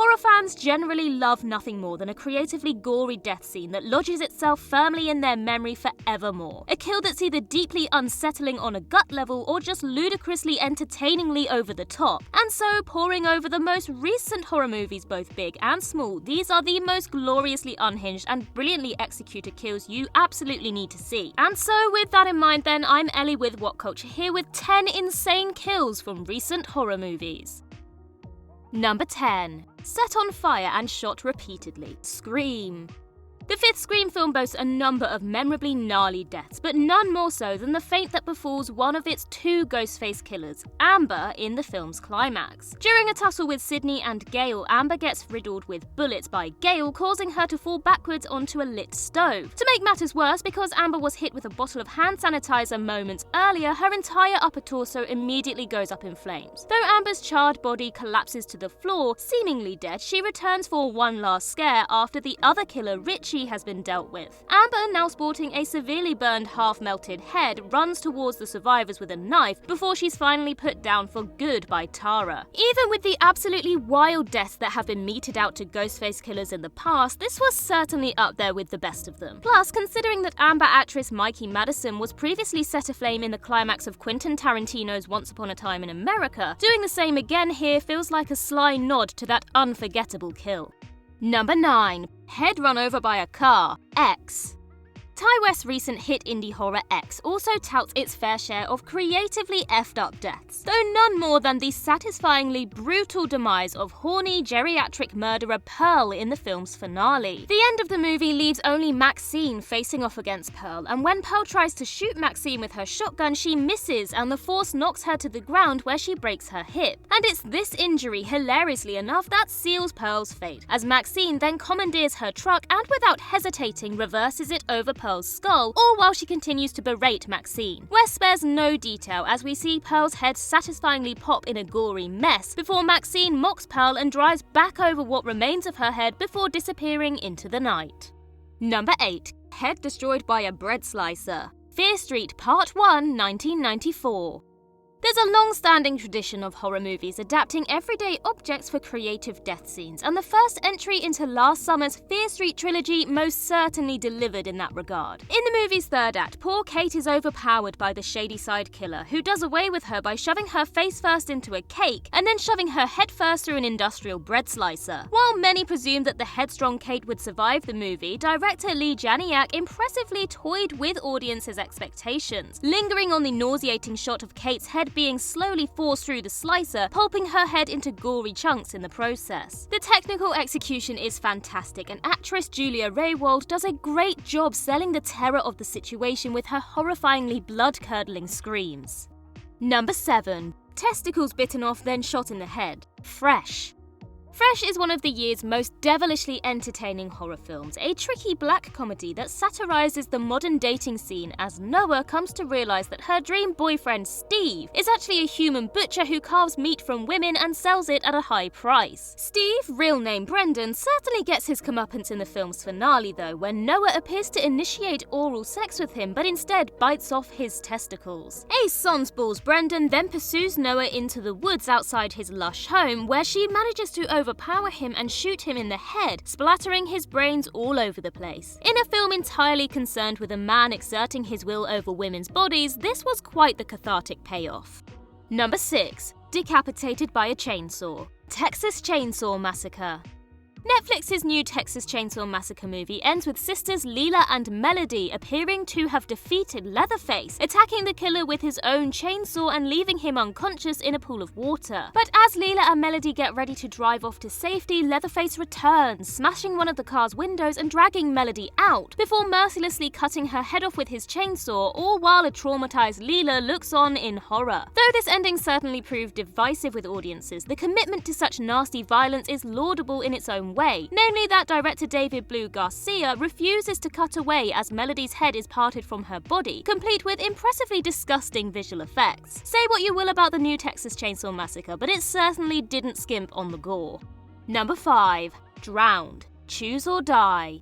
Horror fans generally love nothing more than a creatively gory death scene that lodges itself firmly in their memory forevermore. A kill that's either deeply unsettling on a gut level or just ludicrously entertainingly over the top. And so, poring over the most recent horror movies, both big and small, these are the most gloriously unhinged and brilliantly executed kills you absolutely need to see. And so, with that in mind then, I'm Ellie with What Culture here with 10 insane kills from recent horror movies. Number 10. Set on fire and shot repeatedly. Scream. The fifth Scream film boasts a number of memorably gnarly deaths, but none more so than the fate that befalls one of its two Ghostface killers, Amber, in the film's climax. During a tussle with Sydney and Gale, Amber gets riddled with bullets by Gale, causing her to fall backwards onto a lit stove. To make matters worse, because Amber was hit with a bottle of hand sanitizer moments earlier, her entire upper torso immediately goes up in flames. Though Amber's charred body collapses to the floor, seemingly dead, she returns for one last scare after the other killer, Richie, has been dealt with. Amber, now sporting a severely burned half-melted head, runs towards the survivors with a knife before she's finally put down for good by Tara. Even with the absolutely wild deaths that have been meted out to Ghostface killers in the past, this was certainly up there with the best of them. Plus, considering that Amber actress Mikey Madison was previously set aflame in the climax of Quentin Tarantino's Once Upon a Time in America, doing the same again here feels like a sly nod to that unforgettable kill. Number 9. Head run over by a car. X. Ty West's recent hit indie horror X also touts its fair share of creatively effed up deaths, though none more than the satisfyingly brutal demise of horny geriatric murderer Pearl in the film's finale. The end of the movie leaves only Maxine facing off against Pearl, and when Pearl tries to shoot Maxine with her shotgun, she misses and the force knocks her to the ground where she breaks her hip. And it's this injury, hilariously enough, that seals Pearl's fate, as Maxine then commandeers her truck and without hesitating reverses it over Pearl's skull, all while she continues to berate Maxine. West spares no detail as we see Pearl's head satisfyingly pop in a gory mess before Maxine mocks Pearl and drives back over what remains of her head before disappearing into the night. Number 8. Head destroyed by a bread slicer. Fear Street Part 1, 1994. There's a long-standing tradition of horror movies adapting everyday objects for creative death scenes, and the first entry into last summer's Fear Street trilogy most certainly delivered in that regard. In the movie's third act, poor Kate is overpowered by the Shadyside killer, who does away with her by shoving her face first into a cake and then shoving her head first through an industrial bread slicer. While many presumed that the headstrong Kate would survive the movie, director Lee Janiak impressively toyed with audiences' expectations, lingering on the nauseating shot of Kate's head being slowly forced through the slicer, pulping her head into gory chunks in the process. The technical execution is fantastic, and actress Julia Raywald does a great job selling the terror of the situation with her horrifyingly blood-curdling screams. Number 7. Testicles bitten off then shot in the head. Fresh. Fresh is one of the year's most devilishly entertaining horror films, a tricky black comedy that satirizes the modern dating scene as Noah comes to realize that her dream boyfriend Steve is actually a human butcher who carves meat from women and sells it at a high price. Steve, real name Brendan, certainly gets his comeuppance in the film's finale though, when Noah appears to initiate oral sex with him but instead bites off his testicles. A sans balls Brendan then pursues Noah into the woods outside his lush home, where she manages to overpower him and shoot him in the head, splattering his brains all over the place. In a film entirely concerned with a man exerting his will over women's bodies, this was quite the cathartic payoff. Number 6. Decapitated by a chainsaw. Texas Chainsaw Massacre. Netflix's new Texas Chainsaw Massacre movie ends with sisters Leela and Melody appearing to have defeated Leatherface, attacking the killer with his own chainsaw and leaving him unconscious in a pool of water. But as Leela and Melody get ready to drive off to safety, Leatherface returns, smashing one of the car's windows and dragging Melody out, before mercilessly cutting her head off with his chainsaw, all while a traumatized Leela looks on in horror. Though this ending certainly proved divisive with audiences, the commitment to such nasty violence is laudable in its own way, namely that director David Blue Garcia refuses to cut away as Melody's head is parted from her body, complete with impressively disgusting visual effects. Say what you will about the new Texas Chainsaw Massacre, but it certainly didn't skimp on the gore. Number 5. Drowned. Choose or Die.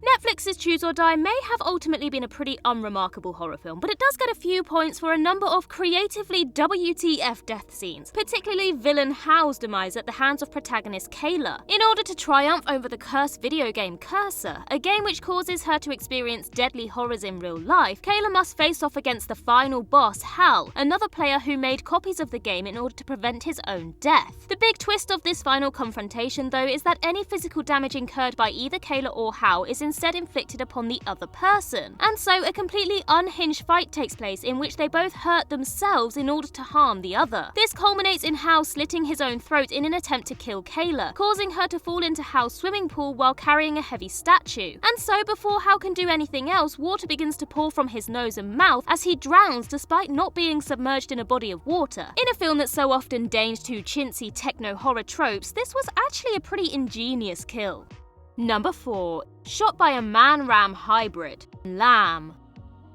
Netflix's Choose or Die may have ultimately been a pretty unremarkable horror film, but it does get a few points for a number of creatively WTF death scenes, particularly villain Hal's demise at the hands of protagonist Kayla. In order to triumph over the cursed video game Cursor, a game which causes her to experience deadly horrors in real life, Kayla must face off against the final boss, Hal, another player who made copies of the game in order to prevent his own death. The big twist of this final confrontation, though, is that any physical damage incurred by either Kayla or Hal is instead inflicted upon the other person. And so a completely unhinged fight takes place in which they both hurt themselves in order to harm the other. This culminates in Hal slitting his own throat in an attempt to kill Kayla, causing her to fall into Hal's swimming pool while carrying a heavy statue. And so before Hal can do anything else, water begins to pour from his nose and mouth as he drowns despite not being submerged in a body of water. In a film that so often deigned to chintzy techno-horror tropes, this was actually a pretty ingenious kill. Number 4. Shot by a man-ram hybrid. Lamb.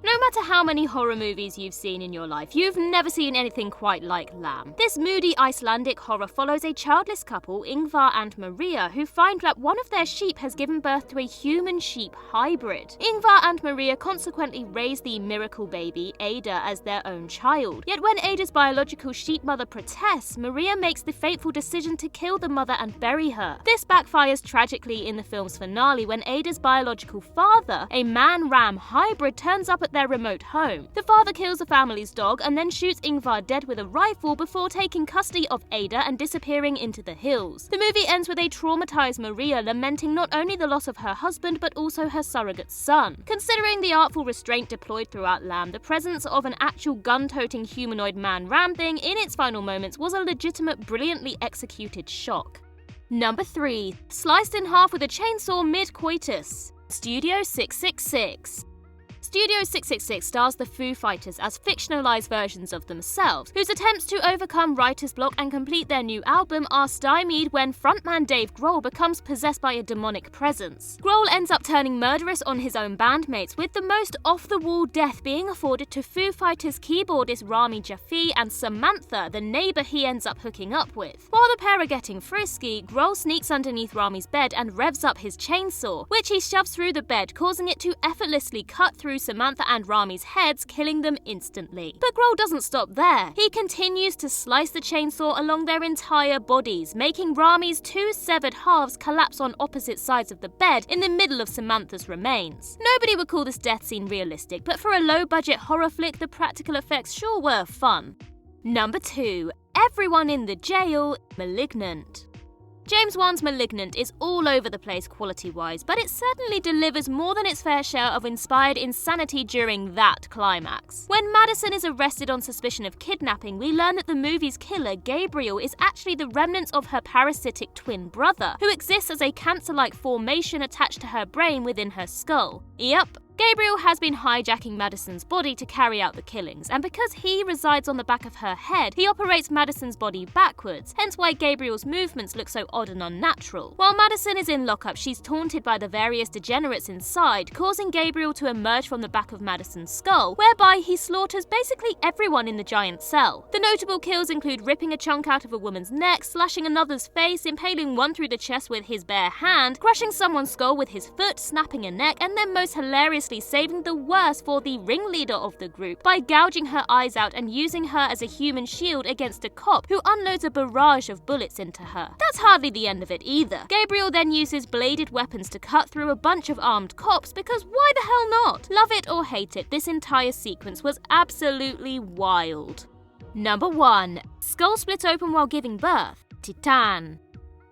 No matter how many horror movies you've seen in your life, you've never seen anything quite like Lamb. This moody Icelandic horror follows a childless couple, Ingvar and Maria, who find that one of their sheep has given birth to a human-sheep hybrid. Ingvar and Maria consequently raise the miracle baby, Ada, as their own child. Yet when Ada's biological sheep mother protests, Maria makes the fateful decision to kill the mother and bury her. This backfires tragically in the film's finale when Ada's biological father, a man-ram hybrid, turns up at their remote home. The father kills the family's dog and then shoots Ingvar dead with a rifle before taking custody of Ada and disappearing into the hills. The movie ends with a traumatized Maria lamenting not only the loss of her husband but also her surrogate son. Considering the artful restraint deployed throughout Lamb, the presence of an actual gun-toting humanoid man-ram thing in its final moments was a legitimate, brilliantly executed shock. Number 3. Sliced in half with a chainsaw mid-coitus. Studio 666. Studio 666 stars the Foo Fighters as fictionalized versions of themselves, whose attempts to overcome writer's block and complete their new album are stymied when frontman Dave Grohl becomes possessed by a demonic presence. Grohl ends up turning murderous on his own bandmates, with the most off-the-wall death being afforded to Foo Fighters keyboardist Rami Jaffee and Samantha, the neighbor he ends up hooking up with. While the pair are getting frisky, Grohl sneaks underneath Rami's bed and revs up his chainsaw, which he shoves through the bed, causing it to effortlessly cut through Samantha and Rami's heads, killing them instantly. But Grohl doesn't stop there. He continues to slice the chainsaw along their entire bodies, making Rami's two severed halves collapse on opposite sides of the bed in the middle of Samantha's remains. Nobody would call this death scene realistic, but for a low-budget horror flick, the practical effects sure were fun. Number 2. Everyone in the jail, Malignant. James Wan's Malignant is all over the place quality-wise, but it certainly delivers more than its fair share of inspired insanity during that climax. When Madison is arrested on suspicion of kidnapping, we learn that the movie's killer, Gabriel, is actually the remnants of her parasitic twin brother, who exists as a cancer-like formation attached to her brain within her skull. Yep. Gabriel has been hijacking Madison's body to carry out the killings, and because he resides on the back of her head, he operates Madison's body backwards, hence why Gabriel's movements look so odd and unnatural. While Madison is in lockup, she's taunted by the various degenerates inside, causing Gabriel to emerge from the back of Madison's skull, whereby he slaughters basically everyone in the giant cell. The notable kills include ripping a chunk out of a woman's neck, slashing another's face, impaling one through the chest with his bare hand, crushing someone's skull with his foot, snapping a neck, and then most hilariously saving the worst for the ringleader of the group by gouging her eyes out and using her as a human shield against a cop who unloads a barrage of bullets into her. That's hardly the end of it either. Gabriel then uses bladed weapons to cut through a bunch of armed cops because why the hell not? Love it or hate it, this entire sequence was absolutely wild. Number 1. Skull split open while giving birth. Titan.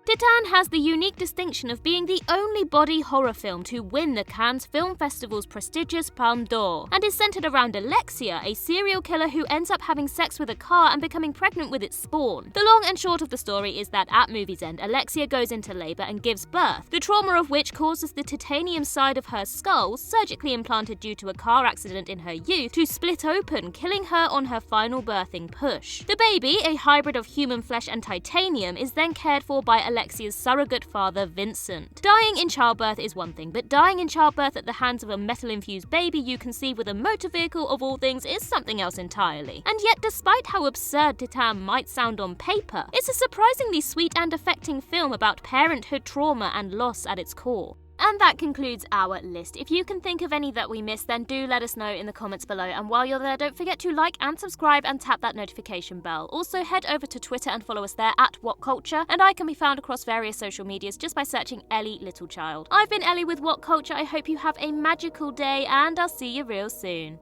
Titan has the unique distinction of being the only body horror film to win the Cannes Film Festival's prestigious Palme d'Or, and is centered around Alexia, a serial killer who ends up having sex with a car and becoming pregnant with its spawn. The long and short of the story is that at movie's end, Alexia goes into labor and gives birth, the trauma of which causes the titanium side of her skull, surgically implanted due to a car accident in her youth, to split open, killing her on her final birthing push. The baby, a hybrid of human flesh and titanium, is then cared for by Alexia's surrogate father, Vincent. Dying in childbirth is one thing, but dying in childbirth at the hands of a metal-infused baby you conceive with a motor vehicle of all things is something else entirely. And yet, despite how absurd Titan might sound on paper, it's a surprisingly sweet and affecting film about parenthood trauma and loss at its core. And that concludes our list. If you can think of any that we missed, then do let us know in the comments below. And while you're there, don't forget to like and subscribe and tap that notification bell. Also, head over to Twitter and follow us there at WhatCulture, and I can be found across various social medias just by searching Ellie Littlechild. I've been Ellie with What Culture. I hope you have a magical day, and I'll see you real soon.